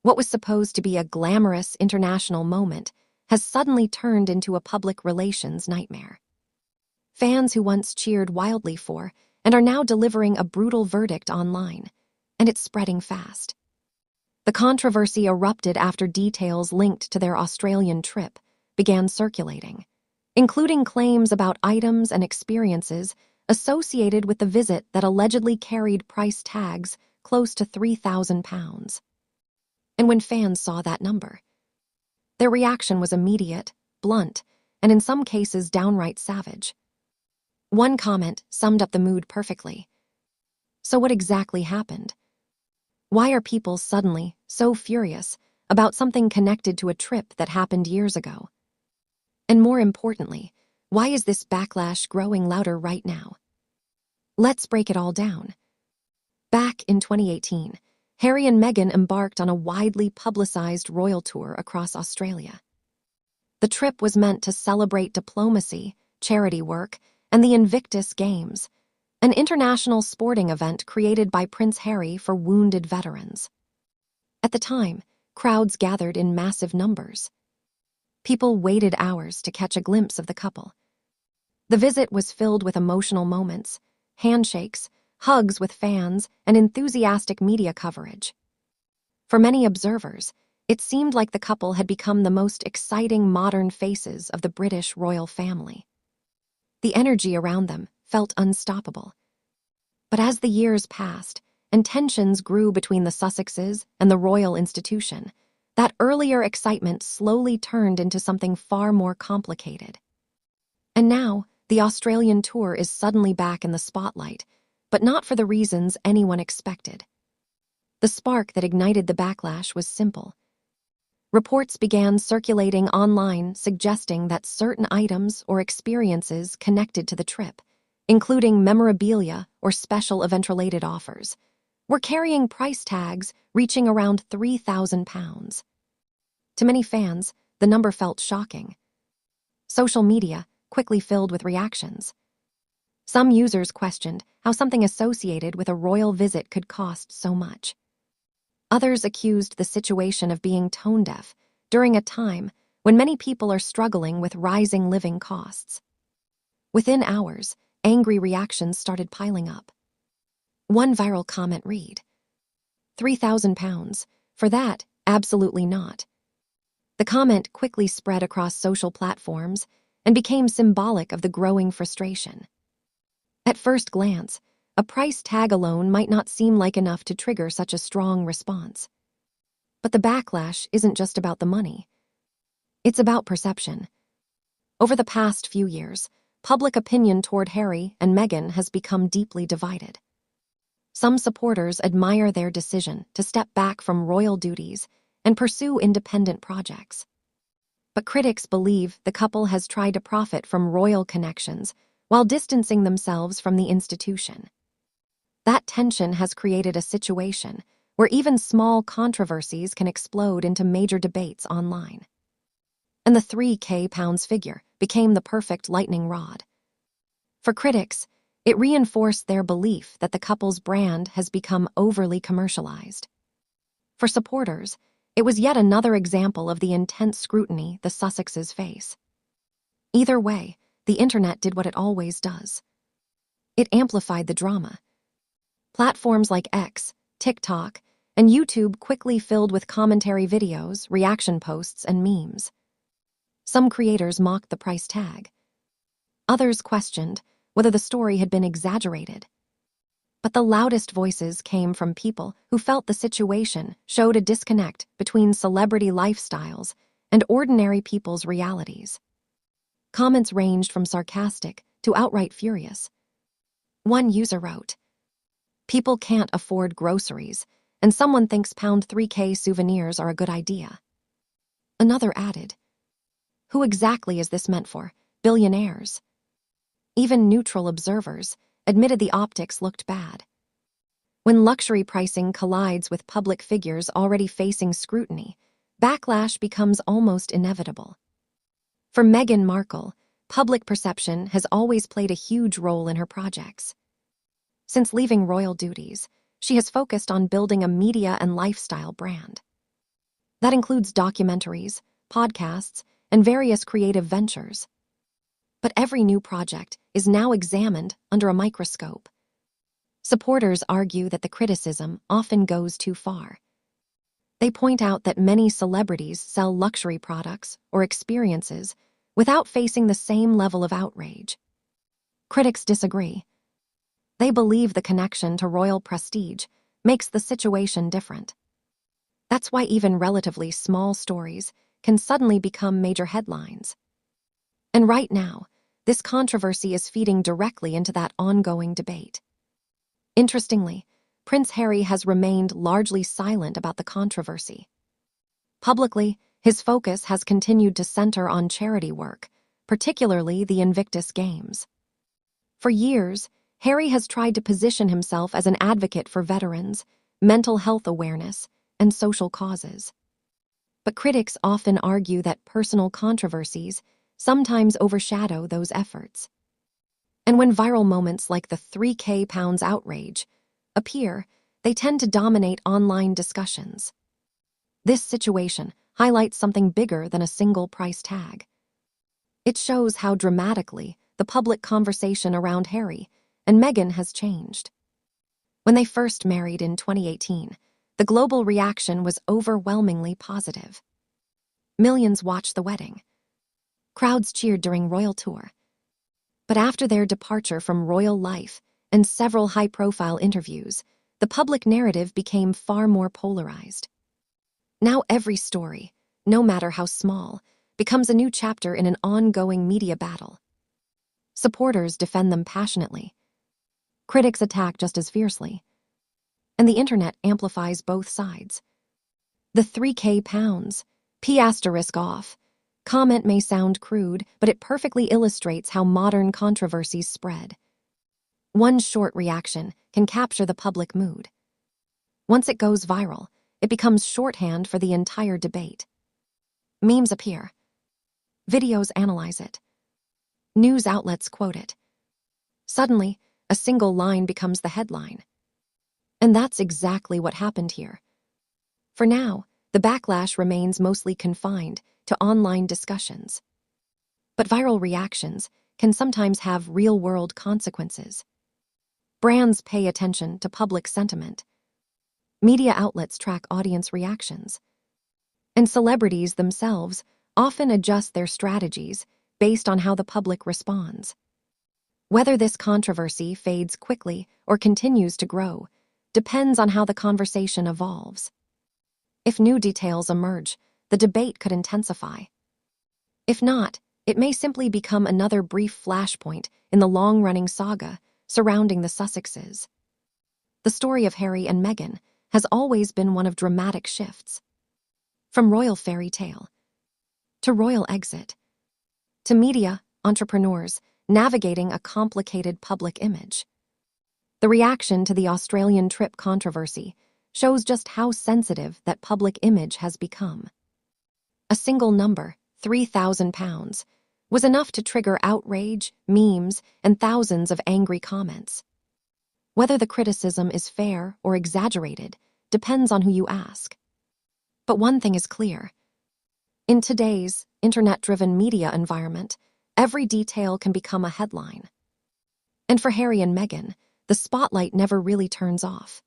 What was supposed to be a glamorous international moment has suddenly turned into a public relations nightmare. Fans who once cheered wildly for and are now delivering a brutal verdict online, and it's spreading fast. The controversy erupted after details linked to their Australian trip began circulating, including claims about items and experiences associated with the visit that allegedly carried price tags close to £3,000. And when fans saw that number, their reaction was immediate, blunt, and in some cases downright savage. One comment summed up the mood perfectly. So what exactly happened? Why are people suddenly so furious about something connected to a trip that happened years ago? And more importantly, why is this backlash growing louder right now? Let's break it all down. Back in 2018, Harry and Meghan embarked on a widely publicized royal tour across Australia. The trip was meant to celebrate diplomacy, charity work, and the Invictus Games, an international sporting event created by Prince Harry for wounded veterans. At the time, crowds gathered in massive numbers. People waited hours to catch a glimpse of the couple. The visit was filled with emotional moments, handshakes, hugs with fans, and enthusiastic media coverage. For many observers, it seemed like the couple had become the most exciting modern faces of the British royal family. The energy around them felt unstoppable. But as the years passed and tensions grew between the Sussexes and the royal institution, that earlier excitement slowly turned into something far more complicated. And now, the Australian tour is suddenly back in the spotlight, but not for the reasons anyone expected. The spark that ignited the backlash was simple. Reports began circulating online suggesting that certain items or experiences connected to the trip, including memorabilia or special event-related offers, were carrying price tags reaching around £3,000. To many fans, the number felt shocking. Social media quickly filled with reactions. Some users questioned how something associated with a royal visit could cost so much. Others accused the situation of being tone-deaf during a time when many people are struggling with rising living costs. Within hours, angry reactions started piling up. One viral comment read, £3,000, for that, absolutely not. The comment quickly spread across social platforms and became symbolic of the growing frustration. At first glance, a price tag alone might not seem like enough to trigger such a strong response. But the backlash isn't just about the money. It's about perception. Over the past few years, public opinion toward Harry and Meghan has become deeply divided. Some supporters admire their decision to step back from royal duties and pursue independent projects. But critics believe the couple has tried to profit from royal connections while distancing themselves from the institution. That tension has created a situation where even small controversies can explode into major debates online. And the £3,000 figure became the perfect lightning rod. For critics, it reinforced their belief that the couple's brand has become overly commercialized. For supporters, it was yet another example of the intense scrutiny the Sussexes face. Either way, the internet did what it always does. It amplified the drama. Platforms like X, TikTok, and YouTube quickly filled with commentary videos, reaction posts, and memes. Some creators mocked the price tag. Others questioned whether the story had been exaggerated. But the loudest voices came from people who felt the situation showed a disconnect between celebrity lifestyles and ordinary people's realities. Comments ranged from sarcastic to outright furious. One user wrote, "People can't afford groceries, and someone thinks £3K souvenirs are a good idea." Another added, "Who exactly is this meant for? Billionaires?" Even neutral observers admitted the optics looked bad. When luxury pricing collides with public figures already facing scrutiny, backlash becomes almost inevitable. For Meghan Markle, public perception has always played a huge role in her projects. Since leaving royal duties, she has focused on building a media and lifestyle brand. That includes documentaries, podcasts, and various creative ventures. But every new project is now examined under a microscope. Supporters argue that the criticism often goes too far. They point out that many celebrities sell luxury products or experiences without facing the same level of outrage. Critics disagree. They believe the connection to royal prestige makes the situation different. That's why even relatively small stories can suddenly become major headlines. And right now, this controversy is feeding directly into that ongoing debate. Interestingly, Prince Harry has remained largely silent about the controversy. Publicly, his focus has continued to center on charity work, particularly the Invictus Games. For years, Harry has tried to position himself as an advocate for veterans, mental health awareness, and social causes. But critics often argue that personal controversies sometimes overshadow those efforts. And when viral moments like the £3,000 outrage appear, they tend to dominate online discussions. This situation highlights something bigger than a single price tag. It shows how dramatically the public conversation around Harry and Meghan has changed. When they first married in 2018, the global reaction was overwhelmingly positive. Millions watched the wedding. Crowds cheered during royal tour. But after their departure from royal life and several high-profile interviews, the public narrative became far more polarized. Now every story, no matter how small, becomes a new chapter in an ongoing media battle. Supporters defend them passionately. Critics attack just as fiercely. And the internet amplifies both sides. The £3,000, P** comment may sound crude, but it perfectly illustrates how modern controversies spread. One short reaction can capture the public mood. Once it goes viral, it becomes shorthand for the entire debate. Memes appear. Videos analyze it. News outlets quote it. Suddenly, a single line becomes the headline. And that's exactly what happened here. For now, the backlash remains mostly confined to online discussions. But viral reactions can sometimes have real-world consequences. Brands pay attention to public sentiment. Media outlets track audience reactions. And celebrities themselves often adjust their strategies based on how the public responds. Whether this controversy fades quickly or continues to grow depends on how the conversation evolves. If new details emerge, the debate could intensify. If not, it may simply become another brief flashpoint in the long-running saga surrounding the Sussexes. The story of Harry and Meghan has always been one of dramatic shifts. From royal fairy tale to royal exit to media entrepreneurs navigating a complicated public image. The reaction to the Australian trip controversy shows just how sensitive that public image has become. A single number, £3,000, was enough to trigger outrage, memes, and thousands of angry comments. Whether the criticism is fair or exaggerated depends on who you ask. But one thing is clear. In today's internet-driven media environment, every detail can become a headline. And for Harry and Meghan, the spotlight never really turns off.